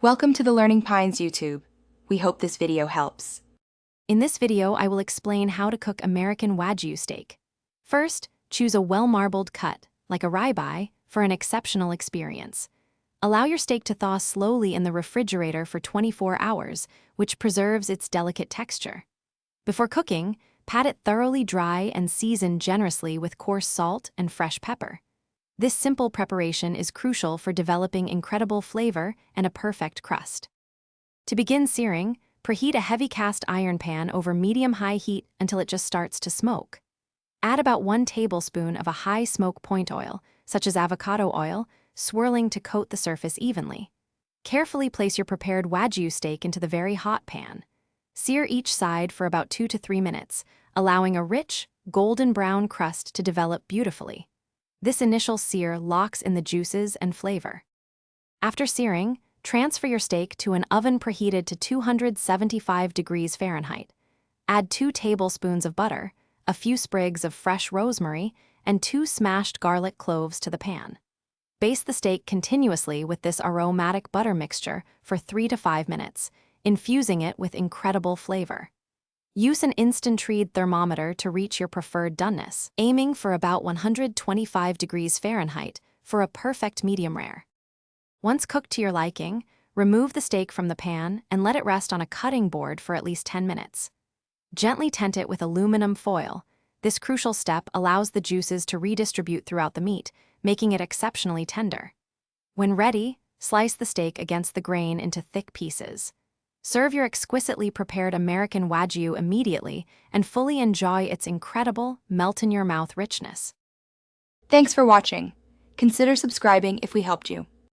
Welcome to the Learning Pines YouTube. We hope this video helps. In this video, I will explain how to cook American Wagyu steak. First, choose a well-marbled cut, like a ribeye, for an exceptional experience. Allow your steak to thaw slowly in the refrigerator for 24 hours, which preserves its delicate texture. Before cooking, pat it thoroughly dry and season generously with coarse salt and fresh pepper. This simple preparation is crucial for developing incredible flavor and a perfect crust. To begin searing, preheat a heavy cast iron pan over medium-high heat until it just starts to smoke. Add about 1 tablespoon of a high smoke point oil, such as avocado oil, swirling to coat the surface evenly. Carefully place your prepared Wagyu steak into the very hot pan. Sear each side for about 2 to 3 minutes, allowing a rich, golden brown crust to develop beautifully. This initial sear locks in the juices and flavor. After searing, transfer your steak to an oven preheated to 275 degrees Fahrenheit. Add 2 tablespoons of butter, a few sprigs of fresh rosemary, and 2 smashed garlic cloves to the pan. Baste the steak continuously with this aromatic butter mixture for 3 to 5 minutes, infusing it with incredible flavor. Use an instant-read thermometer to reach your preferred doneness, aiming for about 125 degrees Fahrenheit for a perfect medium rare. Once cooked to your liking, remove the steak from the pan and let it rest on a cutting board for at least 10 minutes. Gently tent it with aluminum foil. This crucial step allows the juices to redistribute throughout the meat, making it exceptionally tender. When ready, slice the steak against the grain into thick pieces. Serve your exquisitely prepared American Wagyu immediately and fully enjoy its incredible, melt-in-your-mouth richness. Thanks for watching. Consider subscribing if we helped you.